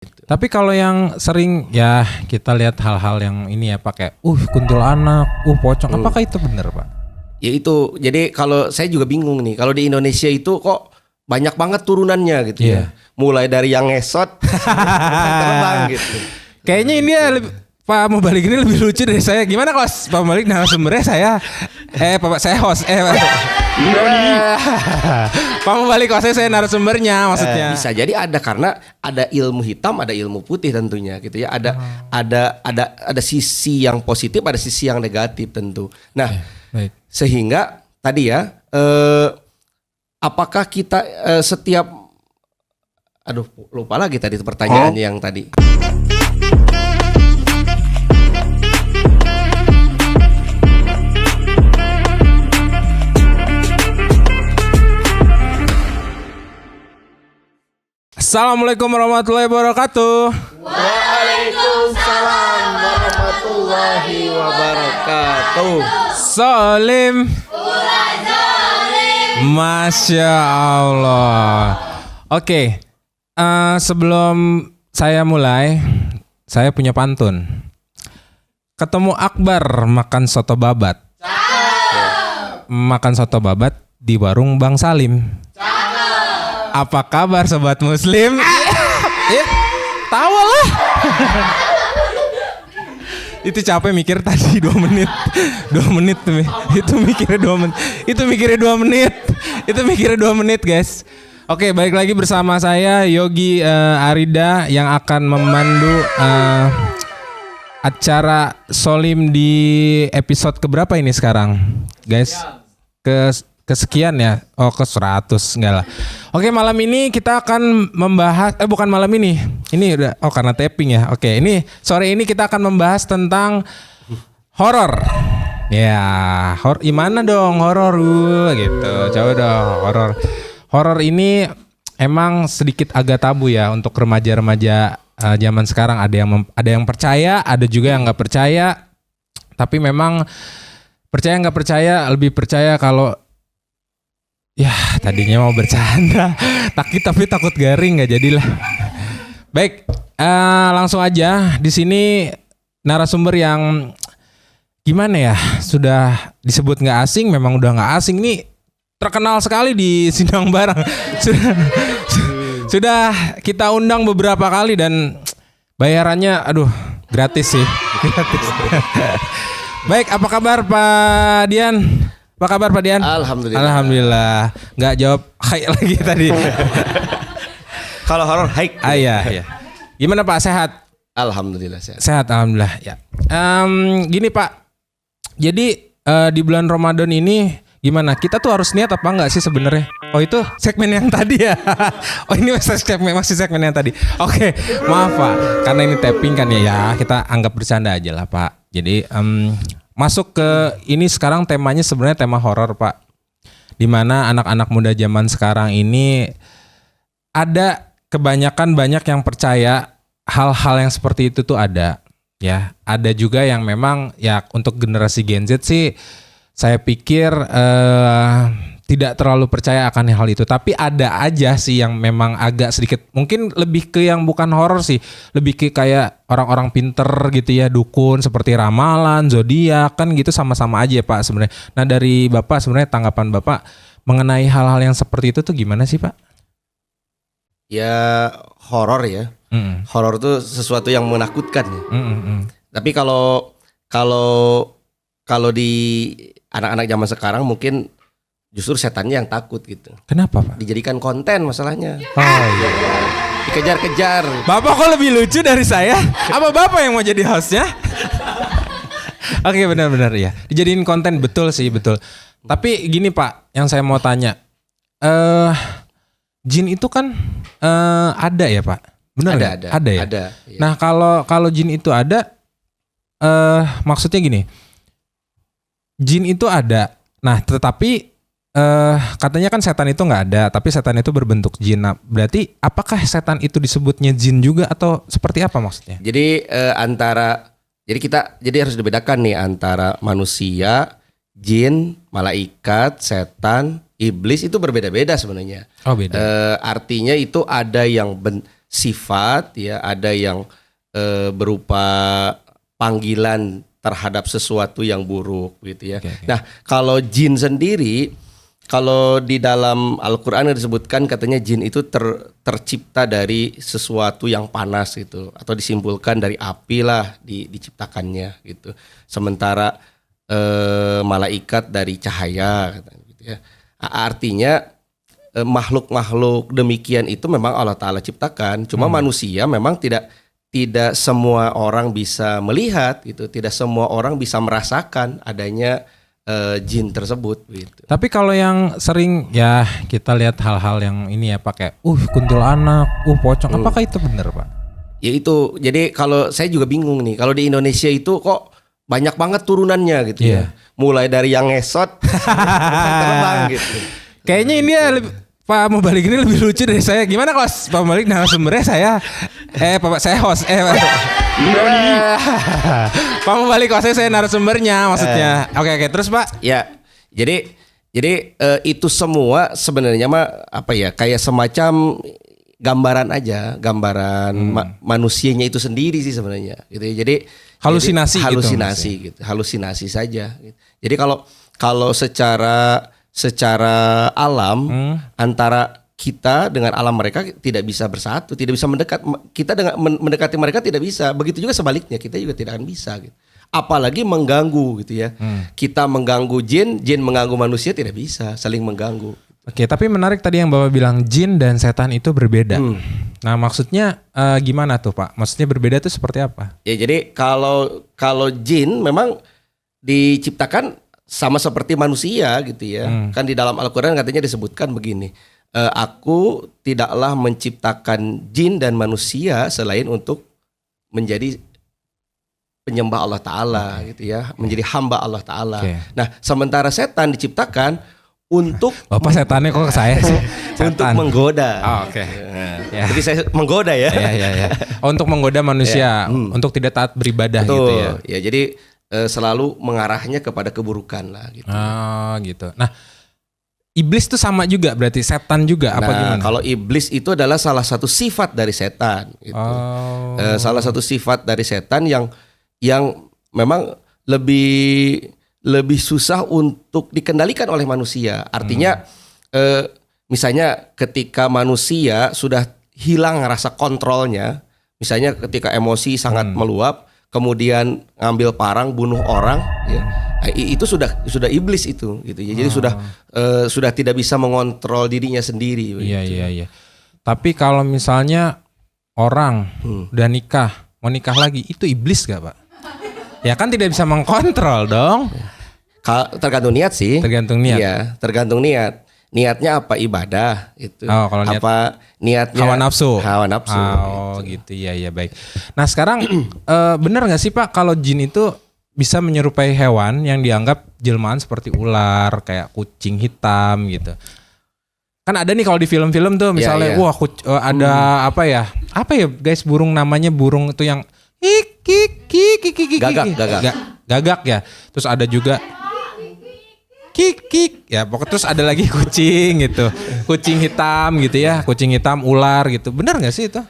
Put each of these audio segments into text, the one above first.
Tapi kalau yang sering ya kita lihat hal-hal yang ini ya pakai kuntilanak, pocong, apakah itu benar, Pak? Ya itu, jadi kalau saya juga bingung nih, kalau di Indonesia itu kok banyak banget turunannya gitu ya. Mulai dari yang ngesot terbang gitu. Kayaknya ini ya Pak Mubalik ini lebih lucu dari saya. Gimana kalau Pak Mubalik narasumbernya saya host Pak Mubalik saya narasumbernya maksudnya. Bisa jadi ada karena ada ilmu hitam, ada ilmu putih tentunya gitu ya. Ada sisi yang positif, ada sisi yang negatif tentu. Nah, baik. Sehingga tadi ya apakah kita setiap lupa lagi tadi pertanyaannya yang tadi. Assalamualaikum warahmatullahi wabarakatuh. Waalaikumsalam warahmatullahi wabarakatuh. Solim. Masya Allah. Oke, sebelum saya mulai, saya punya pantun. Ketemu Akbar makan soto babat. Makan soto babat di warung Bang Salim. Apa kabar sobat muslim? Ya, tahu lah. Itu capek mikir tadi 2 menit. 2 menit tuh. Itu mikirnya 2 menit. Itu mikirnya 2 menit, guys. Oke, balik lagi bersama saya Yogi Arida yang akan memandu acara Solim di episode keberapa ini sekarang, guys? Kesekian ya? Ke 100 enggak lah. Oke, malam ini kita akan membahas bukan malam ini. Ini udah karena taping ya. Oke, ini sore ini kita akan membahas tentang horor. Ya, gimana dong horor gitu. Coba dong horor. Horor ini emang sedikit agak tabu ya untuk remaja-remaja zaman sekarang. Ada yang percaya, ada juga yang nggak percaya. Tapi memang percaya nggak percaya, lebih percaya kalau ya tadinya mau bercanda, tapi takut garing nggak jadilah. Baik, langsung aja di sini narasumber yang gimana ya, sudah disebut nggak asing, memang udah nggak asing nih, terkenal sekali di Sindang Barang. sudah kita undang beberapa kali dan bayarannya gratis sih. Gratis. Baik, apa kabar Pak Dian? Apa kabar Pak Dian? Alhamdulillah. Nggak jawab hai lagi tadi. Kalau horor hai. Iya. Gimana Pak, sehat? Alhamdulillah sehat. Sehat, alhamdulillah ya. Gini Pak. Jadi di bulan Ramadan ini gimana? Kita tuh harus niat apa enggak sih sebenarnya? Oh, itu segmen yang tadi ya. Oh, ini masih segmen yang tadi. Oke, maaf Pak. Karena ini tapping kan ya. Kita anggap bercanda aja lah Pak. Jadi masuk ke ini sekarang temanya sebenarnya tema horor Pak. Dimana anak-anak muda zaman sekarang ini ada banyak yang percaya hal-hal yang seperti itu tuh ada. Ya, ada juga yang memang ya untuk generasi Gen Z sih saya pikir tidak terlalu percaya akan hal itu. Tapi ada aja sih yang memang agak sedikit, mungkin lebih ke yang bukan horor sih, lebih ke kayak orang-orang pinter gitu ya, dukun seperti ramalan, zodiak kan gitu, sama-sama aja Pak sebenarnya. Nah, dari Bapak sebenarnya tanggapan Bapak mengenai hal-hal yang seperti itu tuh gimana sih Pak? Ya horor ya. Horor itu sesuatu yang menakutkan ya. Tapi kalau di anak-anak zaman sekarang mungkin justru setannya yang takut gitu. Kenapa Pak? Dijadikan konten masalahnya. Oh iya. Dikejar-kejar. Bapak kok lebih lucu dari saya? Apa Bapak yang mau jadi hostnya? Oke, benar-benar ya. Dijadiin konten, betul sih, betul. Tapi gini Pak, yang saya mau tanya. Jin itu kan ada ya Pak? Benar ada ya? Ada. Ya. Nah, kalau jin itu ada, maksudnya gini. Jin itu ada. Nah, tetapi katanya kan setan itu nggak ada, tapi setan itu berbentuk jin. Nah, berarti apakah setan itu disebutnya jin juga atau seperti apa maksudnya? Jadi jadi harus dibedakan nih antara manusia, jin, malaikat, setan, iblis itu berbeda-beda sebenarnya. Oh, beda. Artinya itu ada yang sifat ya, ada yang berupa panggilan terhadap sesuatu yang buruk gitu ya. Oke. Nah, kalau jin sendiri, kalau di dalam Al-Qur'an disebutkan katanya jin itu tercipta dari sesuatu yang panas gitu, atau disimpulkan dari api lah diciptakannya gitu. Sementara malaikat dari cahaya gitu ya. Artinya makhluk-makhluk demikian itu memang Allah Ta'ala ciptakan. Cuma manusia memang tidak semua orang bisa melihat gitu, tidak semua orang bisa merasakan adanya jin tersebut gitu. Tapi kalau yang sering ya kita lihat hal-hal yang ini ya pakai kuntilanak, pocong, apakah itu benar Pak? Ya itu, jadi kalau saya juga bingung nih, kalau di Indonesia itu kok banyak banget turunannya gitu ya. Mulai dari yang ngesot terbang gitu. Kayaknya ini ya Pak Mubalik ini lebih lucu dari saya. Gimana kalau Pak Mubalik narasumbernya saya host Pak Mubalik kalau saya narasumbernya maksudnya. Oke, terus Pak? Ya. Jadi itu semua sebenarnya mah apa ya, kayak semacam gambaran aja, gambaran manusianya itu sendiri sih sebenarnya gitu ya. Jadi halusinasi gitu, halusinasi saja gitu. Jadi kalau secara alam antara kita dengan alam mereka tidak bisa bersatu, tidak bisa mendekat. Kita dengan mendekati mereka tidak bisa. Begitu juga sebaliknya, kita juga tidak akan bisa gitu. Apalagi mengganggu gitu ya. Kita mengganggu jin mengganggu manusia, tidak bisa saling mengganggu. Oke, tapi menarik tadi yang Bapak bilang jin dan setan itu berbeda. Nah, maksudnya gimana tuh Pak? Maksudnya berbeda itu seperti apa? Ya, jadi kalau jin memang diciptakan sama seperti manusia gitu ya. Kan di dalam Al-Qur'an katanya disebutkan begini. Aku tidaklah menciptakan jin dan manusia selain untuk menjadi penyembah Allah Ta'ala gitu ya. Menjadi hamba Allah Ta'ala. Nah, sementara setan diciptakan untuk Bapak setannya kok ke saya sih? Untuk menggoda. Jadi saya menggoda ya. Untuk menggoda manusia, untuk tidak taat beribadah. Betul. Gitu ya. Ya, jadi selalu mengarahnya kepada keburukan lah gitu. Gitu. Nah, iblis itu sama juga berarti setan juga apa gimana? Kalau iblis itu adalah salah satu sifat dari setan gitu. Salah satu sifat dari setan yang memang lebih susah untuk dikendalikan oleh manusia. Artinya misalnya ketika manusia sudah hilang rasa kontrolnya, misalnya ketika emosi sangat meluap, kemudian ngambil parang bunuh orang ya, itu sudah iblis itu gitu ya. Jadi sudah tidak bisa mengontrol dirinya sendiri. Iya. Tapi kalau misalnya orang udah mau nikah lagi, itu iblis gak Pak? Ya kan tidak bisa mengkontrol dong. Tergantung niat sih. Tergantung niat. Iya, tergantung niat. Niatnya apa? Ibadah itu. Kalau niatnya hawa nafsu. Gitu. Gitu. Iya, baik. Nah, sekarang benar enggak sih Pak kalau jin itu bisa menyerupai hewan yang dianggap jelmaan seperti ular, kayak kucing hitam gitu. Kan ada nih kalau di film-film tuh misalnya ada apa ya guys, burung namanya burung itu yang gagak ya. Terus ada juga kik ya, pokoknya terus ada lagi kucing gitu. Kucing hitam gitu ya, kucing hitam, ular gitu. Benar enggak sih itu?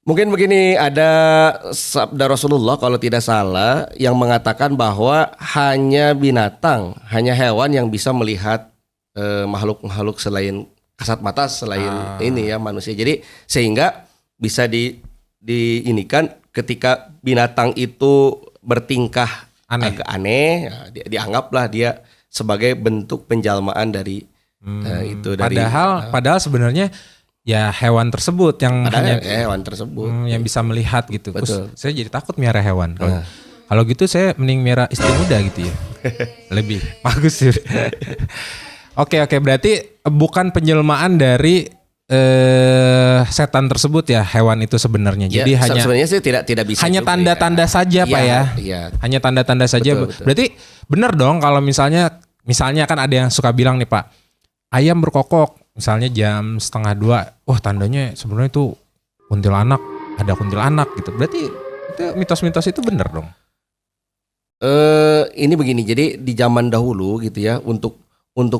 Mungkin begini, ada sabda Rasulullah kalau tidak salah yang mengatakan bahwa hanya hewan yang bisa melihat makhluk-makhluk selain kasat mata selain ini ya manusia. Jadi sehingga bisa diinikan ketika binatang itu bertingkah agak aneh, ya, dianggaplah dia sebagai bentuk penjalmaan dari itu. Padahal sebenarnya ya hewan tersebut yang hewan tersebut yang bisa melihat gitu. Betul. Saya jadi takut miara hewan. Kalau gitu saya mending miara istri muda gitu ya. Lebih bagus sih. Oke, berarti bukan penjelmaan dari setan tersebut ya hewan itu sebenarnya. Jadi sebenarnya sih tidak bisa. Hanya tanda-tanda saja Pak ya. Iya. Hanya tanda-tanda saja. Betul. Berarti benar dong kalau misalnya kan ada yang suka bilang nih Pak, ayam berkokok misalnya jam 1:30, wah tandanya sebenarnya itu kuntilanak, ada kuntilanak gitu. Berarti itu mitos-mitos itu benar dong. Ini begini, jadi di zaman dahulu gitu ya, untuk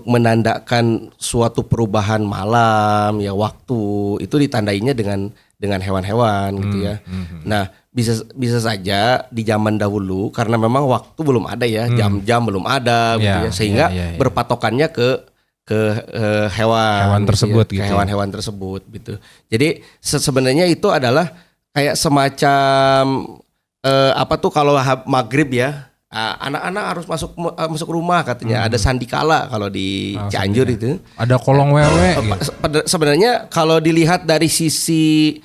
menandakan suatu perubahan malam ya waktu itu ditandainya dengan dengan hewan-hewan gitu ya. Nah, bisa saja di zaman dahulu karena memang waktu belum ada ya, jam-jam belum ada gitu ya, sehingga berpatokannya ke hewan tersebut gitu ya, gitu. ke hewan-hewan tersebut gitu. Jadi sebenarnya itu adalah kayak semacam apa tuh kalau maghrib ya, anak-anak harus masuk rumah katanya. Ada sandikala kalau di Cianjur itu. Ada kolong wewe. Sebenarnya kalau dilihat dari sisi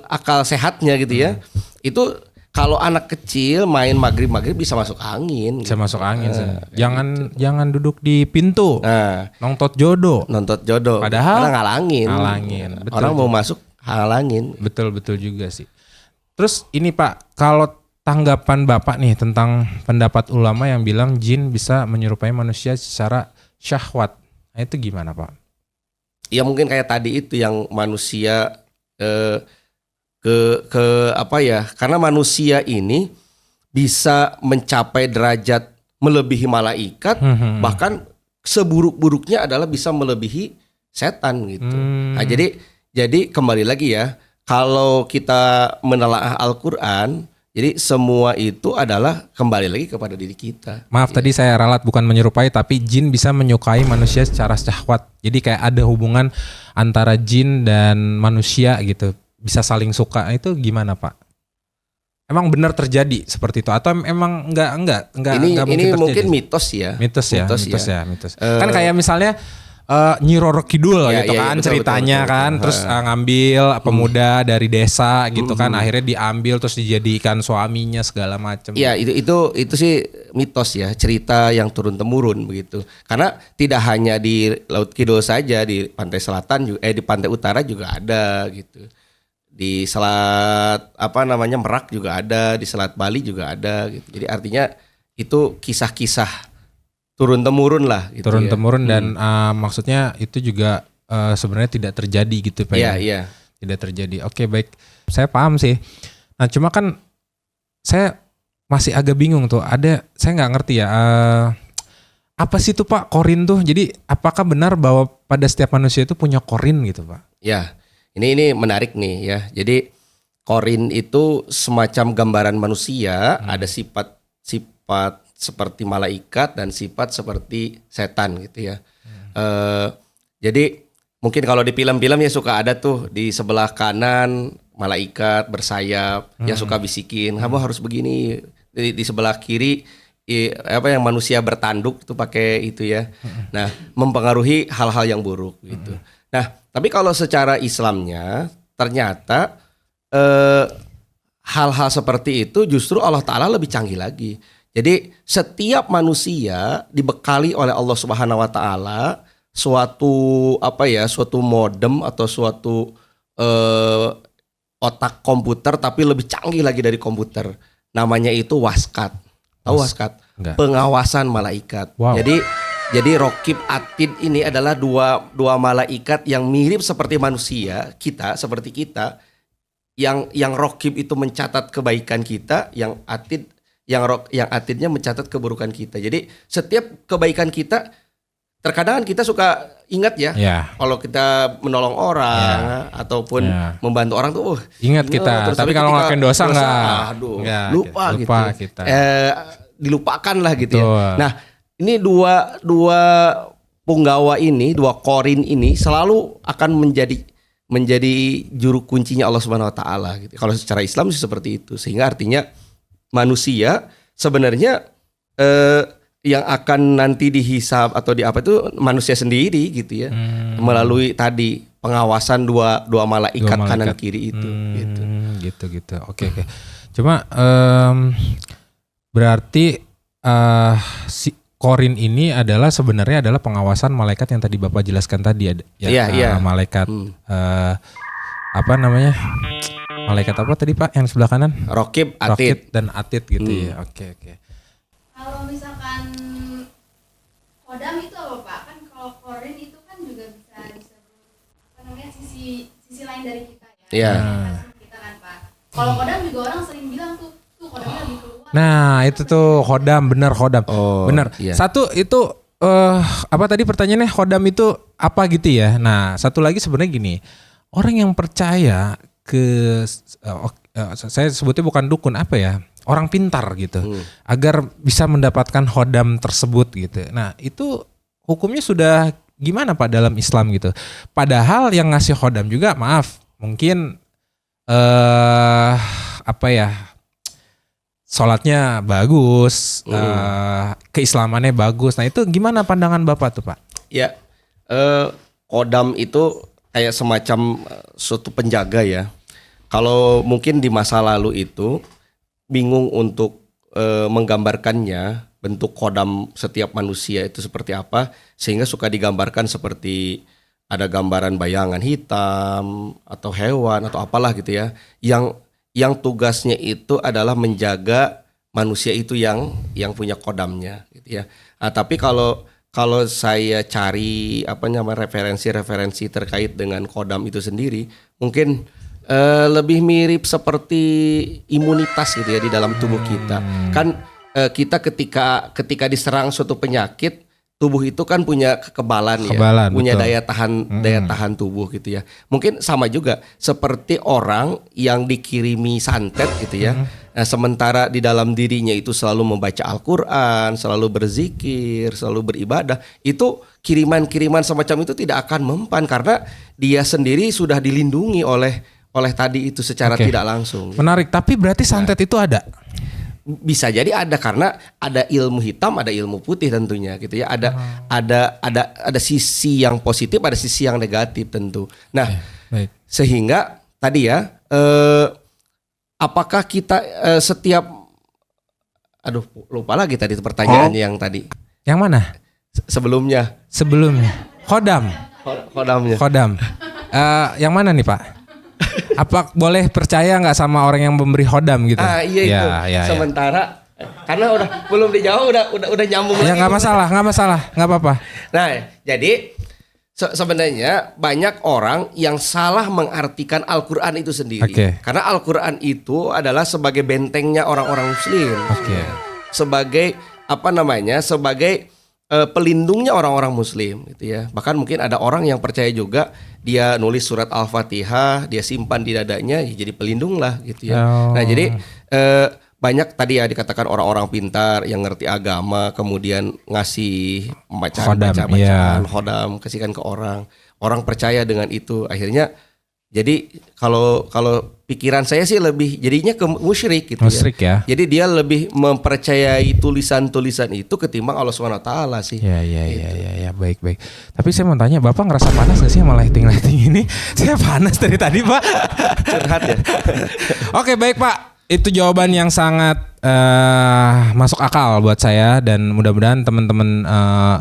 akal sehatnya gitu ya, itu kalau anak kecil main maghrib bisa masuk angin. Bisa masuk angin. Jangan duduk di pintu. Nontot jodoh. Padahal ngalangin. Betul, orang mau masuk halangin. Betul juga sih. Terus ini Pak, kalau tanggapan Bapak nih tentang pendapat ulama yang bilang jin bisa menyerupai manusia secara syahwat. Nah, itu gimana Pak? Ya mungkin kayak tadi itu yang manusia ke apa ya? Karena manusia ini bisa mencapai derajat melebihi malaikat, bahkan seburuk-buruknya adalah bisa melebihi setan gitu. Nah, jadi kembali lagi ya, kalau kita menelaah Al-Qur'an, jadi semua itu adalah kembali lagi kepada diri kita. Maaf tadi saya ralat, bukan menyerupai, tapi jin bisa menyukai manusia secara syahwat. Jadi kayak ada hubungan antara jin dan manusia gitu, bisa saling suka. Itu gimana Pak? Emang benar terjadi seperti itu atau emang enggak ini mungkin terjadi? Mungkin mitos ya. Mitos. Kan kayak misalnya Nyi Roro Kidul gitu kan, betul, ceritanya betul. Kan terus ngambil pemuda dari desa gitu kan, akhirnya diambil terus dijadikan suaminya segala macam. Iya, itu sih mitos ya, cerita yang turun temurun begitu. Karena tidak hanya di Laut Kidul saja, di pantai selatan juga, di pantai utara juga ada gitu. Di selat Merak juga ada, di Selat Bali juga ada gitu. Jadi artinya itu kisah-kisah turun temurun lah gitu. Turun temurun dan maksudnya itu juga sebenarnya tidak terjadi gitu Pak. Iya. Tidak terjadi. Oke, baik. Saya paham sih. Nah, cuma kan saya masih agak bingung tuh. Saya nggak ngerti ya. Apa sih tuh Pak korin tuh? Jadi apakah benar bahwa pada setiap manusia itu punya korin gitu Pak? Ya. Ini menarik nih ya. Jadi korin itu semacam gambaran manusia, ada sifat seperti malaikat dan sifat seperti setan gitu ya. Jadi mungkin kalau di film-film ya suka ada tuh di sebelah kanan malaikat bersayap yang suka bisikin kamu harus begini. Di sebelah kiri yang manusia bertanduk tuh pakai itu ya. Nah, mempengaruhi hal-hal yang buruk gitu. Nah, tapi kalau secara Islamnya ternyata hal-hal seperti itu justru Allah Ta'ala lebih canggih lagi. Jadi setiap manusia dibekali oleh Allah Subhanahu wa taala suatu modem atau suatu otak komputer tapi lebih canggih lagi dari komputer. Namanya itu waskat. Tahu waskat? Pengawasan malaikat. Wow. Jadi Raqib Atid ini adalah dua malaikat yang mirip seperti manusia, seperti kita. Yang Raqib itu mencatat kebaikan kita, yang Atidnya mencatat keburukan kita. Jadi setiap kebaikan kita, terkadang kita suka ingat ya, kalau kita menolong orang ataupun membantu orang tuh, ingat kita. Tapi kalau ngelakuin dosa enggak, lupa gitu. Kita. Dilupakan lah gitu ya. Nah, ini dua punggawa ini, dua korin ini selalu akan menjadi juru kuncinya Allah Subhanahu wa taala gitu. Kalau secara Islam sih seperti itu. Sehingga artinya manusia sebenarnya yang akan nanti dihisab atau itu manusia sendiri gitu ya, melalui tadi pengawasan dua malaikat kanan kiri itu gitu. Oke. Cuma berarti si korin ini sebenarnya adalah pengawasan malaikat yang tadi Bapak jelaskan tadi malaikat malaikat apa tadi Pak yang sebelah kanan? Raqib, Atid dan Atid gitu ya. Oke. Kalau misalkan kodam itu apa Pak? Kan kalau korin itu kan juga bisa sisi lain dari kita ya. Iya. Kita kan Pak. Kalau kodam juga orang sering bilang tuh kodamnya lebih keluar. Nah, itu tuh kodam, benar kodam. Benar. Iya. Satu itu apa tadi pertanyaannya, kodam itu apa gitu ya? Nah, satu lagi sebenarnya gini. orang yang percaya ke saya sebutnya bukan dukun apa ya, orang pintar gitu, agar bisa mendapatkan khodam tersebut gitu. Nah itu hukumnya sudah gimana Pak dalam Islam gitu? Padahal yang ngasih khodam juga maaf mungkin apa ya, sholatnya bagus, keislamannya bagus. Nah itu gimana pandangan Bapak tuh Pak? Ya, kodam itu kayak semacam suatu penjaga ya. Kalau mungkin di masa lalu itu bingung untuk menggambarkannya bentuk kodam setiap manusia itu seperti apa, sehingga suka digambarkan seperti ada gambaran bayangan hitam atau hewan atau apalah gitu ya. Yang tugasnya itu adalah menjaga manusia itu yang punya kodamnya gitu ya. Nah, tapi kalau saya cari referensi terkait dengan kodam itu sendiri, mungkin lebih mirip seperti imunitas gitu ya di dalam tubuh kita. Kan kita ketika diserang suatu penyakit, tubuh itu kan punya kekebalan ya, punya betul. daya tahan tubuh gitu ya. Mungkin sama juga seperti orang yang dikirimi santet gitu ya. Nah, sementara di dalam dirinya itu selalu membaca Al-Qur'an, selalu berzikir, selalu beribadah, itu kiriman-kiriman semacam itu tidak akan mempan karena dia sendiri sudah dilindungi oleh tadi itu secara tidak langsung. Menarik, tapi berarti santet itu ada? Bisa jadi ada karena ada ilmu hitam, ada ilmu putih tentunya gitu ya. Ada sisi yang positif, ada sisi yang negatif tentu. Nah, baik. Sehingga tadi ya, apakah kita setiap lupa lagi tadi pertanyaan yang tadi. Yang mana? Sebelumnya. Khodam. Yang mana nih Pak? Apa boleh percaya nggak sama orang yang memberi khodam gitu? Iya itu. Sementara karena belum dijawab udah nyambung. Ya nggak masalah, nggak apa-apa. Nah jadi sebenarnya banyak orang yang salah mengartikan Al-Qur'an itu sendiri. Karena Al-Qur'an itu adalah sebagai bentengnya orang-orang Muslim. Sebagai sebagai pelindungnya orang-orang Muslim gitu ya. Bahkan mungkin ada orang yang percaya juga dia nulis surat Al-Fatihah, dia simpan di dadanya, ya jadi pelindung lah gitu ya. Nah jadi banyak tadi ya dikatakan orang-orang pintar yang ngerti agama kemudian ngasih bacaan khodam kasihkan ke orang percaya dengan itu, akhirnya jadi kalau pikiran saya sih lebih jadinya ke musyrik gitu ya. Jadi dia lebih mempercayai tulisan-tulisan itu ketimbang Allah SWT sih. Ya, baik. Tapi saya mau tanya, Bapak ngerasa panas gak sih sama lighting ini? Saya panas dari tadi, Pak. Curhat ya. Oke, baik Pak. Itu jawaban yang sangat masuk akal buat saya dan mudah-mudahan teman-teman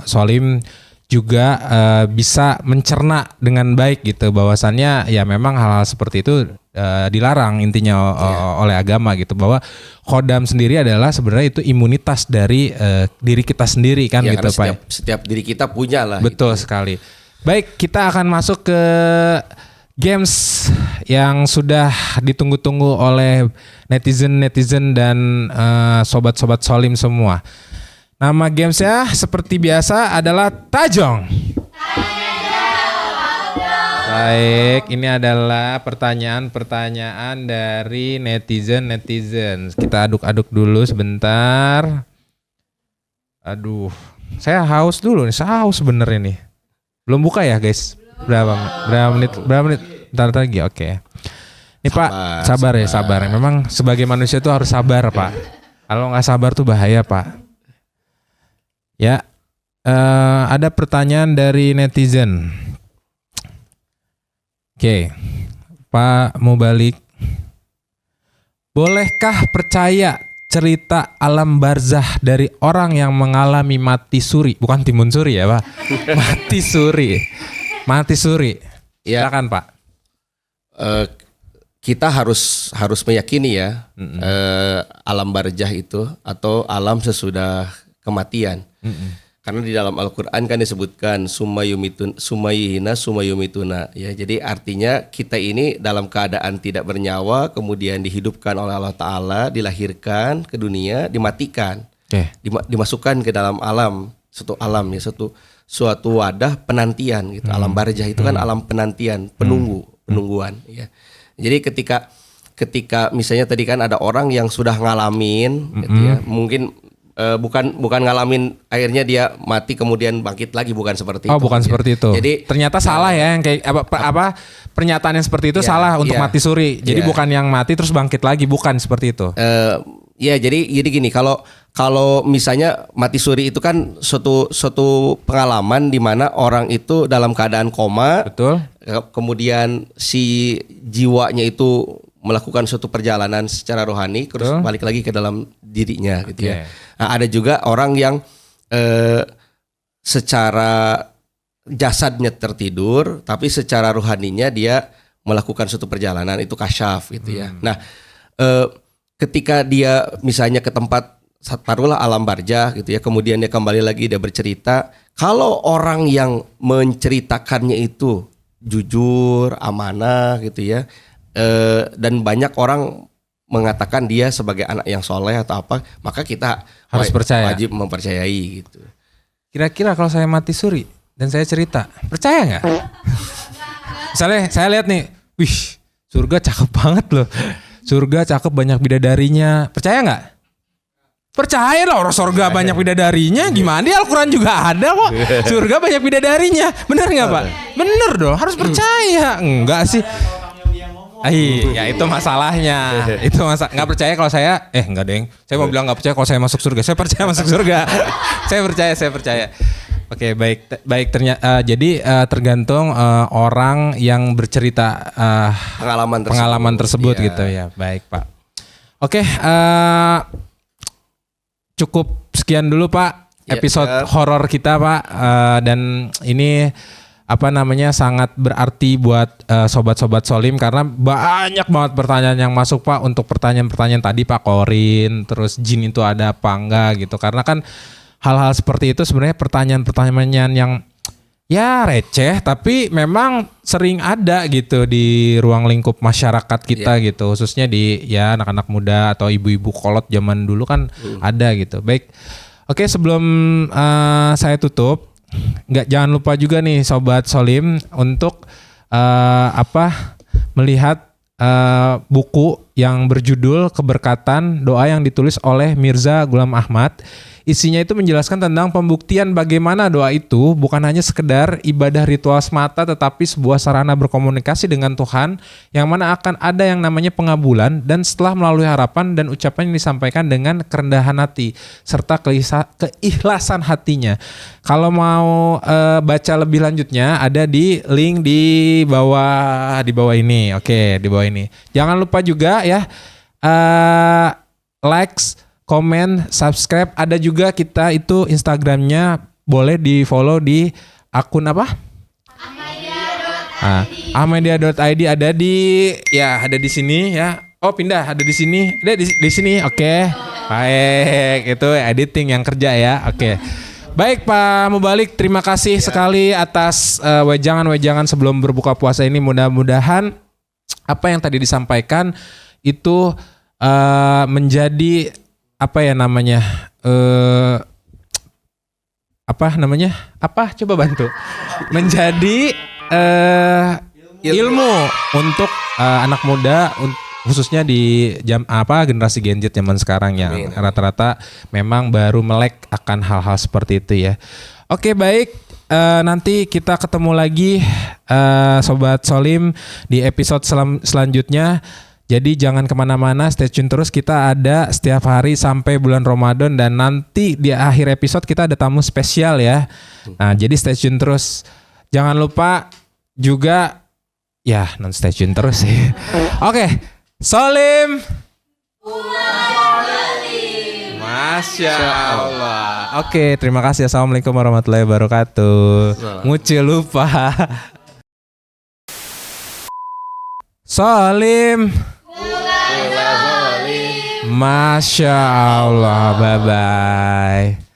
Solim juga bisa mencerna dengan baik gitu, bahwasannya ya memang hal-hal seperti itu dilarang intinya oleh agama gitu, bahwa khodam sendiri adalah sebenarnya itu imunitas dari diri kita sendiri kan gitu Pak. Setiap diri kita punya lah. Betul gitu. Sekali. Baik, kita akan masuk ke games yang sudah ditunggu-tunggu oleh netizen dan sobat-sobat Solim semua. Nama gamesnya seperti biasa adalah Tajong. Baik, ini adalah pertanyaan dari netizen. Kita aduk-aduk dulu sebentar. Aduh, saya haus dulu nih, haus bener ini. Belum buka ya guys? Berapa menit? Bentar lagi, oke. Ini Pak, sabar. Memang sebagai manusia itu harus sabar Pak. Kalau nggak sabar tuh bahaya Pak. Ya, ada pertanyaan dari netizen. Oke, Pak Mubalik, bolehkah percaya cerita alam barzah dari orang yang mengalami mati suri? Bukan timun suri ya Pak, mati suri. Ya kan Pak. Kita harus meyakini ya alam barzah itu atau alam sesudah kematian. Karena di dalam Al-Qur'an kan disebutkan sumayihina sumayumituna ya. Jadi artinya kita ini dalam keadaan tidak bernyawa kemudian dihidupkan oleh Allah Ta'ala, dilahirkan ke dunia, dimatikan. Dimasukkan ke dalam alam, suatu wadah penantian gitu. Alam barzah itu kan alam penantian, penunggu. penungguan ya. Jadi ketika misalnya tadi kan ada orang yang sudah ngalamin gitu ya, mungkin bukan ngalamin akhirnya dia mati kemudian bangkit lagi, bukan seperti itu. Oh, bukan ya. seperti itu. Jadi ternyata salah ya yang kayak apa pernyataan yang seperti itu Iya, salah untuk iya. mati suri. Jadi Iya. bukan yang mati terus bangkit lagi, bukan seperti itu. Ya jadi gini, kalau misalnya mati suri itu kan suatu pengalaman di mana orang itu dalam keadaan koma, Betul? kemudian si jiwanya itu melakukan suatu perjalanan secara rohani, terus Betul. balik lagi ke dalam dirinya gitu ya. Oke. Nah, ada juga orang yang secara jasadnya tertidur, tapi secara rohaninya dia melakukan suatu perjalanan, itu kasyaf gitu ya. Nah, ketika dia misalnya ke tempat taruhlah alam barzah gitu ya, kemudian dia kembali lagi, dia bercerita, kalau orang yang menceritakannya itu jujur, amanah gitu ya, dan banyak orang mengatakan dia sebagai anak yang soleh atau apa, maka kita Harus percaya. wajib mempercayai gitu. Kira-kira kalau saya mati suri dan saya cerita, percaya nggak? Misalnya saya lihat nih, wih, surga cakep banget loh. Surga cakep, banyak bidadarinya. Percaya nggak? Percaya lah, orang surga banyak bidadarinya. Gimana? Di Al-Quran juga ada kok. Surga banyak bidadarinya. Bener nggak Pak? Bener dong, harus percaya. Enggak sih. Ya itu masalahnya. Itu nggak percaya kalau saya, enggak deng. Saya mau bilang nggak percaya kalau saya masuk surga. Saya percaya masuk surga. Saya percaya. Oke, baik ternyata jadi tergantung orang yang bercerita pengalaman tersebut Iya. gitu ya. Baik Pak. Oke, cukup sekian dulu Pak Ya, episode siap. horor kita Pak. Dan ini sangat berarti buat sobat-sobat Solim karena banyak banget pertanyaan yang masuk Pak. Untuk pertanyaan-pertanyaan tadi Pak, Korin, terus jin itu ada apa enggak gitu. Karena kan hal-hal seperti itu sebenarnya pertanyaan-pertanyaan yang ya receh tapi memang sering ada gitu di ruang lingkup masyarakat kita gitu, khususnya di ya anak-anak muda atau ibu-ibu kolot zaman dulu kan ada gitu. Baik. Oke, sebelum saya tutup, jangan lupa juga nih Sobat Solim untuk melihat buku yang berjudul Keberkatan, doa yang ditulis oleh Mirza Ghulam Ahmad. Isinya itu menjelaskan tentang pembuktian bagaimana doa itu bukan hanya sekedar ibadah ritual semata, tetapi sebuah sarana berkomunikasi dengan Tuhan yang mana akan ada yang namanya pengabulan, dan setelah melalui harapan dan ucapan yang disampaikan dengan kerendahan hati serta keikhlasan hatinya. Kalau mau baca lebih lanjutnya ada di link di bawah ini. Oke, di bawah ini. Jangan lupa juga ya likes, komen, subscribe. Ada juga kita itu Instagramnya, boleh di follow di akun apa? Ahmadiyah.id. Ada di sini ya. Oh, pindah, ada di sini. Ada di sini. Oke. Baik, itu editing yang kerja ya. Oke. Baik Pak Mubalik, terima kasih sekali atas wejangan-wejangan sebelum berbuka puasa ini. Mudah-mudahan apa yang tadi disampaikan itu menjadi coba bantu menjadi ilmu untuk anak muda, khususnya di generasi Gen Z zaman sekarang yang rata-rata memang baru melek akan hal-hal seperti itu ya. Oke, baik. Nanti kita ketemu lagi Sobat Solim di episode selanjutnya. Jadi jangan kemana-mana, stay tune terus. Kita ada setiap hari sampai bulan Ramadan, dan nanti di akhir episode kita ada tamu spesial ya. Nah, jadi stay tune terus. Jangan lupa juga non stay tune terus sih. Oke, Solim. Masya Allah. Oke, terima kasih. Assalamualaikum warahmatullahi wabarakatuh. Nguci lupa. Solim. Masya Allah, bye-bye.